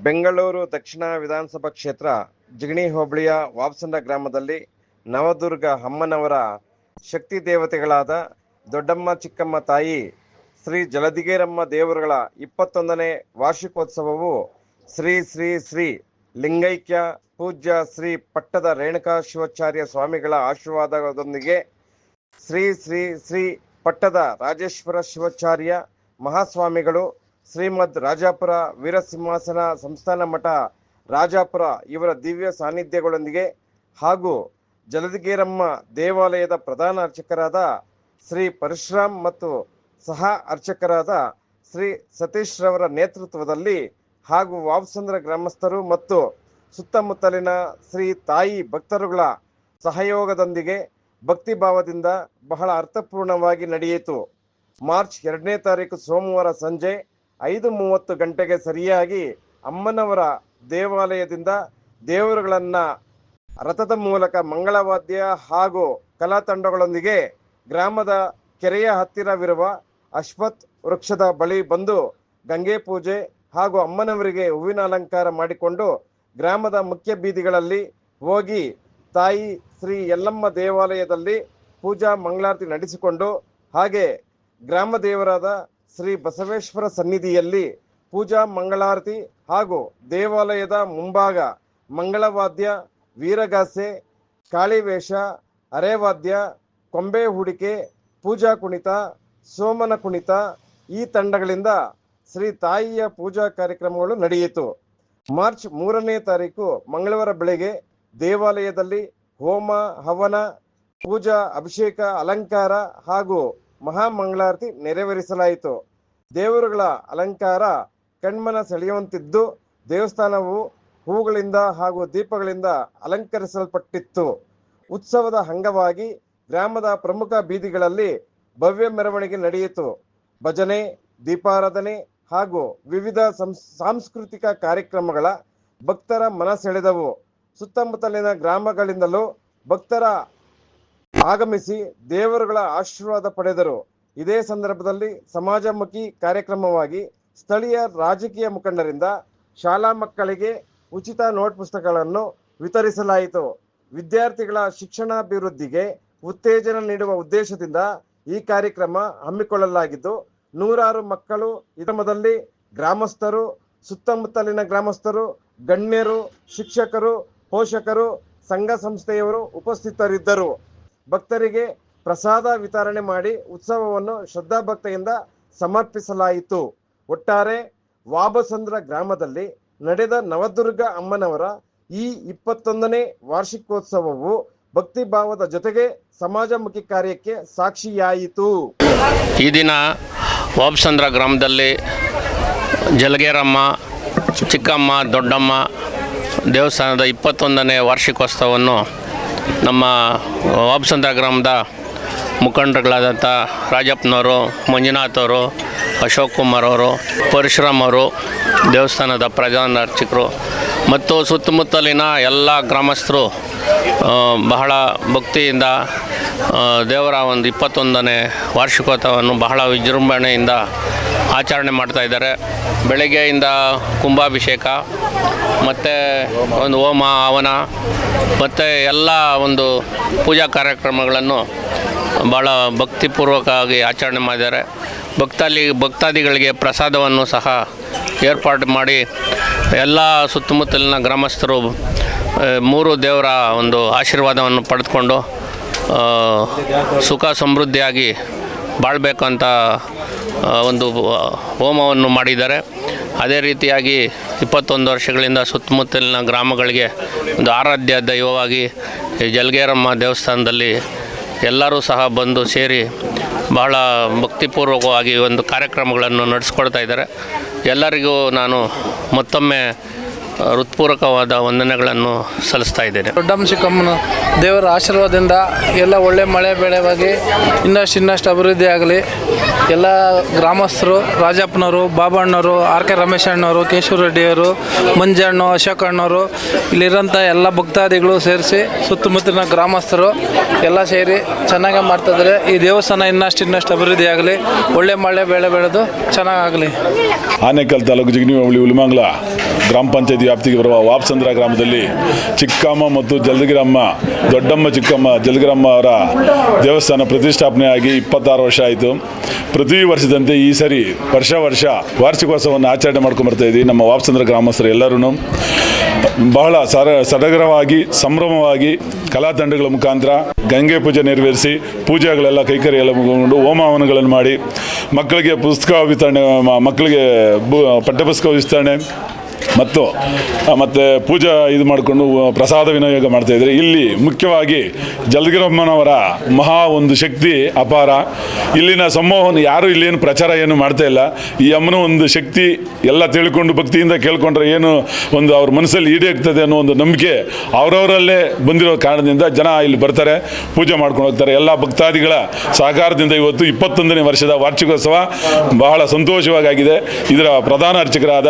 ಬೆಂಗಳೂರು ದಕ್ಷಿಣ ವಿಧಾನಸಭಾ ಕ್ಷೇತ್ರ ಜಿಗಣಿ ಹೋಬಳಿಯ ವಾಪಸಂದ್ರ ಗ್ರಾಮದಲ್ಲಿ ನವದುರ್ಗ ಅಮ್ಮನವರ ಶಕ್ತಿ ದೇವತೆಗಳಾದ ದೊಡ್ಡಮ್ಮ ಚಿಕ್ಕಮ್ಮ ತಾಯಿ ಶ್ರೀ ಜಲದಿಗೇರಮ್ಮ ದೇವರುಗಳ 21ನೇ ವಾರ್ಷಿಕೋತ್ಸವವು ಶ್ರೀ ಶ್ರೀ ಶ್ರೀ ಲಿಂಗೈಕ್ಯ ಪೂಜ್ಯ ಶ್ರೀ ಪಟ್ಟದ ರೇಣುಕಾ ಶಿವಾಚಾರ್ಯ ಸ್ವಾಮಿಗಳ ಆಶೀರ್ವಾದದೊಂದಿಗೆ ಶ್ರೀ ಶ್ರೀ ಶ್ರೀ ಪಟ್ಟದ ರಾಜೇಶ್ವರ ಶಿವಾಚಾರ್ಯ ಮಹಾಸ್ವಾಮಿಗಳು ಶ್ರೀಮದ್ ರಾಜಾಪುರ ವೀರಸಿಂಹಾಸನ ಸಂಸ್ಥಾನ ಮಠ ರಾಜಾಪುರ ಇವರ ದಿವ್ಯ ಸಾನ್ನಿಧ್ಯಗಳೊಂದಿಗೆ ಹಾಗೂ ಜಲದಿಗೇರಮ್ಮ ದೇವಾಲಯದ ಪ್ರಧಾನ ಅರ್ಚಕರಾದ ಶ್ರೀ ಪರಶುರಾಮ್ ಮತ್ತು ಸಹ ಅರ್ಚಕರಾದ ಶ್ರೀ ಸತೀಶ್ ರವರ ನೇತೃತ್ವದಲ್ಲಿ ಹಾಗೂ ವಾಪಸಂದ್ರ ಗ್ರಾಮಸ್ಥರು ಮತ್ತು ಸುತ್ತಮುತ್ತಲಿನ ಶ್ರೀ ತಾಯಿ ಭಕ್ತರುಗಳ ಸಹಯೋಗದೊಂದಿಗೆ ಭಕ್ತಿಭಾವದಿಂದ ಬಹಳ ಅರ್ಥಪೂರ್ಣವಾಗಿ ನಡೆಯಿತು. ಮಾರ್ಚ್ 2ನೇ ತಾರೀಕು ಸೋಮವಾರ ಸಂಜೆ 5:30 ಗಂಟೆಗೆ ಸರಿಯಾಗಿ ಅಮ್ಮನವರ ದೇವಾಲಯದಿಂದ ದೇವರುಗಳನ್ನು ರಥದ ಮೂಲಕ ಮಂಗಳವಾದ್ಯ ಹಾಗೂ ಕಲಾ ತಂಡಗಳೊಂದಿಗೆ ಗ್ರಾಮದ ಕೆರೆಯ ಹತ್ತಿರವಿರುವ ಅಶ್ವತ್ಥ ವೃಕ್ಷದ ಬಳಿ ಬಂದು ಗಂಗೆ ಪೂಜೆ ಹಾಗೂ ಅಮ್ಮನವರಿಗೆ ಹೂವಿನ ಅಲಂಕಾರ ಮಾಡಿಕೊಂಡು ಗ್ರಾಮದ ಮುಖ್ಯ ಬೀದಿಗಳಲ್ಲಿ ಹೋಗಿ ತಾಯಿ ಶ್ರೀ ಯಲ್ಲಮ್ಮ ದೇವಾಲಯದಲ್ಲಿ ಪೂಜಾ ಮಂಗಳಾರತಿ ನಡೆಸಿಕೊಂಡು ಹಾಗೆ ಗ್ರಾಮ ದೇವರಾದ ಶ್ರೀ ಬಸವೇಶ್ವರ ಸನ್ನಿಧಿಯಲ್ಲಿ ಪೂಜಾ ಮಂಗಳಾರತಿ ಹಾಗೂ ದೇವಾಲಯದ ಮುಂಭಾಗ ಮಂಗಳವಾದ್ಯ, ವೀರಗಾಸೆ, ಕಾಳಿವೇಷ, ಅರೆವಾದ್ಯ, ಕೊಂಬೆ ಹೂಡಿಕೆ, ಪೂಜಾ ಕುಣಿತ, ಸೋಮನ ಕುಣಿತ ಈ ತಂಡಗಳಿಂದ ಶ್ರೀ ತಾಯಿಯ ಪೂಜಾ ಕಾರ್ಯಕ್ರಮಗಳು ನಡೆಯಿತು. ಮಾರ್ಚ್ 3ನೇ ತಾರೀಕು ಮಂಗಳವಾರ ಬೆಳಗ್ಗೆ ದೇವಾಲಯದಲ್ಲಿ ಹೋಮ, ಹವನ, ಪೂಜಾ, ಅಭಿಷೇಕ, ಅಲಂಕಾರ ಹಾಗೂ ಮಹಾಮಂಗಳಾರತಿ ನೆರವೇರಿಸಲಾಯಿತು. ದೇವರುಗಳ ಅಲಂಕಾರ ಕಣ್ಮನ ಸೆಳೆಯುವಂತಿದ್ದು ದೇವಸ್ಥಾನವು ಹೂಗಳಿಂದ ಹಾಗೂ ದೀಪಗಳಿಂದ ಅಲಂಕರಿಸಲ್ಪಟ್ಟಿತ್ತು. ಉತ್ಸವದ ಅಂಗವಾಗಿ ಗ್ರಾಮದ ಪ್ರಮುಖ ಬೀದಿಗಳಲ್ಲಿ ಭವ್ಯ ಮೆರವಣಿಗೆ ನಡೆಯಿತು. ಭಜನೆ, ದೀಪಾರಾಧನೆ ಹಾಗೂ ವಿವಿಧ ಸಾಂಸ್ಕೃತಿಕ ಕಾರ್ಯಕ್ರಮಗಳ ಭಕ್ತರ ಮನ ಸೆಳೆದವು. ಸುತ್ತಮುತ್ತಲಿನ ಗ್ರಾಮಗಳಿಂದಲೂ ಭಕ್ತರ ಆಗಮಿಸಿ ದೇವರುಗಳ ಆಶೀರ್ವಾದ ಪಡೆದರು. ಇದೇ ಸಂದರ್ಭದಲ್ಲಿ ಸಮಾಜಮುಖಿ ಕಾರ್ಯಕ್ರಮವಾಗಿ ಸ್ಥಳೀಯ ರಾಜಕೀಯ ಮುಖಂಡರಿಂದ ಶಾಲಾ ಮಕ್ಕಳಿಗೆ ಉಚಿತ ನೋಟ್ ಪುಸ್ತಕಗಳನ್ನು ವಿತರಿಸಲಾಯಿತು. ವಿದ್ಯಾರ್ಥಿಗಳ ಶಿಕ್ಷಣಾಭಿವೃದ್ಧಿಗೆ ಉತ್ತೇಜನ ನೀಡುವ ಉದ್ದೇಶದಿಂದ ಈ ಕಾರ್ಯಕ್ರಮ ಹಮ್ಮಿಕೊಳ್ಳಲಾಗಿದ್ದು, ನೂರಾರು ಮಕ್ಕಳು ಇದರಲ್ಲಿ ಗ್ರಾಮಸ್ಥರು, ಸುತ್ತಮುತ್ತಲಿನ ಗ್ರಾಮಸ್ಥರು, ಗಣ್ಯರು, ಶಿಕ್ಷಕರು, ಪೋಷಕರು, ಸಂಘ ಸಂಸ್ಥೆಯವರು ಉಪಸ್ಥಿತರಿದ್ದರು. ಭಕ್ತರಿಗೆ ಪ್ರಸಾದ ವಿತರಣೆ ಮಾಡಿ ಉತ್ಸವವನ್ನು ಶ್ರದ್ಧಾಭಕ್ತಿಯಿಂದ ಸಮರ್ಪಿಸಲಾಯಿತು. ಒಟ್ಟಾರೆ ವಾಬಸಂದ್ರ ಗ್ರಾಮದಲ್ಲಿ ನಡೆದ ನವದುರ್ಗ ಅಮ್ಮನವರ ಈ 21ನೇ ವಾರ್ಷಿಕೋತ್ಸವವು ಭಕ್ತಿಭಾವದ ಜೊತೆಗೆ ಸಮಾಜಮುಖಿ ಕಾರ್ಯಕ್ಕೆ ಸಾಕ್ಷಿಯಾಯಿತು. ಈ ದಿನ ವಾಬಸಂದ್ರ ಗ್ರಾಮದಲ್ಲಿ ಜಲಗೇರಮ್ಮ, ಚಿಕ್ಕಮ್ಮ, ದೊಡ್ಡಮ್ಮ ದೇವಸ್ಥಾನದ 21ನೇ ವಾರ್ಷಿಕೋತ್ಸವವನ್ನು ನಮ್ಮ ವಾಬಸಂದ್ರ ಗ್ರಾಮದ ಮುಖಂಡರುಗಳಾದಂಥ ರಾಜಪ್ಪನವರು, ಮಂಜುನಾಥ್ ಅವರು, ಅಶೋಕ್ ಕುಮಾರ್ ಅವರು, ಪರಶುರಾಮ್ ಅವರು, ದೇವಸ್ಥಾನದ ಪ್ರಧಾನ ಅರ್ಚಕರು ಮತ್ತು ಸುತ್ತಮುತ್ತಲಿನ ಎಲ್ಲ ಗ್ರಾಮಸ್ಥರು ಬಹಳ ಭಕ್ತಿಯಿಂದ ದೇವರ ಒಂದು 21ನೇ ವಾರ್ಷಿಕೋತ್ಸವವನ್ನು ಬಹಳ ವಿಜೃಂಭಣೆಯಿಂದ ಆಚರಣೆ ಮಾಡ್ತಾಯಿದ್ದಾರೆ. ಬೆಳಗ್ಗೆಯಿಂದ ಕುಂಭಾಭಿಷೇಕ ಮತ್ತು ಒಂದು ಹೋಮ, ಹವನ ಮತ್ತು ಎಲ್ಲ ಒಂದು ಪೂಜಾ ಕಾರ್ಯಕ್ರಮಗಳನ್ನು ಭಾಳ ಭಕ್ತಿಪೂರ್ವಕವಾಗಿ ಆಚರಣೆ ಮಾಡಿದ್ದಾರೆ. ಭಕ್ತಾದಿಗಳಿಗೆ ಪ್ರಸಾದವನ್ನು ಸಹ ಏರ್ಪಾಡು ಮಾಡಿ ಎಲ್ಲ ಸುತ್ತಮುತ್ತಲಿನ ಗ್ರಾಮಸ್ಥರು 3 ದೇವರ ಒಂದು ಆಶೀರ್ವಾದವನ್ನು ಪಡೆದುಕೊಂಡು ಸುಖ ಸಮೃದ್ಧಿಯಾಗಿ ಬಾಳಬೇಕಂತ ಒಂದು ಹೋಮವನ್ನು ಮಾಡಿದ್ದಾರೆ. ಅದೇ ರೀತಿಯಾಗಿ 21 ವರ್ಷಗಳಿಂದ ಸುತ್ತಮುತ್ತಲಿನ ಗ್ರಾಮಗಳಿಗೆ ಒಂದು ಆರಾಧ್ಯ ದೈವವಾಗಿ ಜಲಗೇರಮ್ಮ ದೇವಸ್ಥಾನದಲ್ಲಿ ಎಲ್ಲರೂ ಸಹ ಬಂದು ಸೇರಿ ಬಹಳ ಭಕ್ತಿಪೂರ್ವಕವಾಗಿ ಒಂದು ಕಾರ್ಯಕ್ರಮಗಳನ್ನು ನಡೆಸ್ಕೊಳ್ತಾ ಇದ್ದಾರೆ. ಎಲ್ಲರಿಗೂ ನಾನು ಮತ್ತೊಮ್ಮೆ ಹೃತ್ಪೂರ್ವಕವಾದ ವಂದನೆಗಳನ್ನು ಸಲ್ಲಿಸ್ತಾ ಇದ್ದೇನೆ. ದೊಡ್ಡಮ್ಮ ಚಿಕ್ಕಮ್ಮನ ದೇವರ ಆಶೀರ್ವಾದದಿಂದ ಎಲ್ಲ ಒಳ್ಳೆ ಮಳೆ ಬೆಳೆವಾಗಿ ಇನ್ನಷ್ಟು ಅಭಿವೃದ್ಧಿ ಆಗಲಿ. ಎಲ್ಲ ಗ್ರಾಮಸ್ಥರು, ರಾಜಪ್ಪನವರು, ಬಾಬಣ್ಣವರು, ಆರ್ ಕೆ ರಮೇಶ್ ಅಣ್ಣವರು, ಕೇಶವ ರೆಡ್ಡಿಯವರು, ಮಂಜಣ್ಣು, ಅಶೋಕ್ ಅಣ್ಣವರು, ಇಲ್ಲಿರೋಂಥ ಎಲ್ಲ ಭಕ್ತಾದಿಗಳು ಸೇರಿಸಿ ಸುತ್ತಮುತ್ತಲಿನ ಗ್ರಾಮಸ್ಥರು ಎಲ್ಲ ಸೇರಿ ಚೆನ್ನಾಗೇ ಮಾಡ್ತಾಯಿದ್ದಾರೆ. ಈ ದೇವಸ್ಥಾನ ಇನ್ನಷ್ಟು ಅಭಿವೃದ್ಧಿ ಆಗಲಿ, ಒಳ್ಳೆ ಮಳೆ ಬೆಳೆ ಬೆಳೆದು ಚೆನ್ನಾಗಾಗಲಿ. ಆನೇಕಲ್ ತಾಲೂಕು ಜಿಗಣಿ ಹೋಬಳಿ ಹುಲಿಮಂಗಲ ಗ್ರಾಮ ಪಂಚಾಯತಿ ವ್ಯಾಪ್ತಿಗೆ ಬರುವ ವಾಪಸಂದ್ರ ಗ್ರಾಮದಲ್ಲಿ ಚಿಕ್ಕಮ್ಮ ಮತ್ತು ಜಲಗಿರಮ್ಮ, ದೊಡ್ಡಮ್ಮ ಚಿಕ್ಕಮ್ಮ ಜಲಗಿರಮ್ಮ ಅವರ ದೇವಸ್ಥಾನ ಪ್ರತಿಷ್ಠಾಪನೆ ಆಗಿ 26 ವರ್ಷ ಆಯಿತು. ಪ್ರತಿ ವರ್ಷದಂತೆ ಈ ಸರಿ ವರ್ಷ ವಾರ್ಷಿಕೋತ್ಸವವನ್ನು ಆಚರಣೆ ಮಾಡ್ಕೊಂಬರ್ತಾ ಇದ್ದೀವಿ. ನಮ್ಮ ವಾಪಸಂದ್ರ ಗ್ರಾಮಸ್ಥರು ಎಲ್ಲರೂ ಬಹಳ ಸಡಗರವಾಗಿ ಸಂಭ್ರಮವಾಗಿ ಕಲಾ ತಂಡಗಳ ಮುಖಾಂತರ ಗಂಗೆ ಪೂಜೆ ನೆರವೇರಿಸಿ ಪೂಜೆಗಳೆಲ್ಲ ಕೈಕರ್ಯ ಮುಗಿಕೊಂಡು ಹೋಮ ಹವನಗಳನ್ನು ಮಾಡಿ ಮಕ್ಕಳಿಗೆ ಪುಸ್ತಕ ವಿತರಣೆ, ಮಕ್ಕಳಿಗೆ ಪಠ್ಯಪುಸ್ತಕ ವಿತರಣೆ ಮತ್ತು ಪೂಜಾ ಇದು ಮಾಡಿಕೊಂಡು ಪ್ರಸಾದ ವಿನಿಯೋಗ ಮಾಡ್ತಾಯಿದ್ದಾರೆ. ಇಲ್ಲಿ ಮುಖ್ಯವಾಗಿ ಜಲಗಿರಮ್ಮನವರ ಮಹಾ ಒಂದು ಶಕ್ತಿ ಅಪಾರ. ಇಲ್ಲಿನ ಸಮೂಹವನ್ನು ಯಾರೂ ಇಲ್ಲೇನು ಪ್ರಚಾರ ಏನು ಮಾಡ್ತಾ ಇಲ್ಲ. ಈ ಅಮ್ಮನ ಒಂದು ಶಕ್ತಿ ಎಲ್ಲ ತಿಳ್ಕೊಂಡು ಭಕ್ತಿಯಿಂದ ಕೇಳ್ಕೊಂಡ್ರೆ ಏನು ಒಂದು ಅವ್ರ ಮನಸ್ಸಲ್ಲಿ ಈಡೇರ್ತದೆ ಅನ್ನೋ ಒಂದು ನಂಬಿಕೆ ಅವರವರಲ್ಲೇ ಬಂದಿರೋ ಕಾರಣದಿಂದ ಜನ ಇಲ್ಲಿ ಬರ್ತಾರೆ, ಪೂಜೆ ಮಾಡ್ಕೊಂಡು ಹೋಗ್ತಾರೆ. ಎಲ್ಲ ಭಕ್ತಾದಿಗಳ ಸಹಕಾರದಿಂದ ಇವತ್ತು 21ನೇ ವರ್ಷದ ವಾರ್ಷಿಕೋತ್ಸವ ಬಹಳ ಸಂತೋಷವಾಗಿದೆ. ಇದರ ಪ್ರಧಾನ ಅರ್ಚಕರಾದ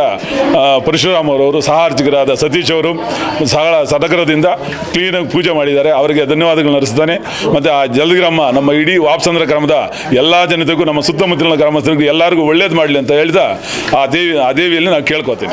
ಪರಶುರಾಮ್ ಅವರವರು, ಸಹ ಅರ್ಚಕರಾದ ಸತೀಶ್ ಅವರು ಸಡಗರದಿಂದ ಕ್ಲೀನಾಗಿ ಪೂಜೆ ಮಾಡಿದ್ದಾರೆ. ಅವರಿಗೆ ಧನ್ಯವಾದಗಳನ್ನು ಅರ್ಪಿಸ್ತಾನೆ. ಮತ್ತು ಆ ಜಲಗಿರಮ್ಮ ನಮ್ಮ ಇಡೀ ವಾಪಸಂದ್ರ ಗ್ರಾಮದ ಎಲ್ಲ ಜನತೆಗೂ, ನಮ್ಮ ಸುತ್ತಮುತ್ತಲಿನ ಗ್ರಾಮಸ್ಥರಿಗೂ ಎಲ್ಲರಿಗೂ ಒಳ್ಳೇದು ಮಾಡಲಿ ಅಂತ ಹೇಳ್ತಾ ಆ ದೇವಿಯಲ್ಲಿ ನಾವು ಕೇಳ್ಕೊತೀನಿ.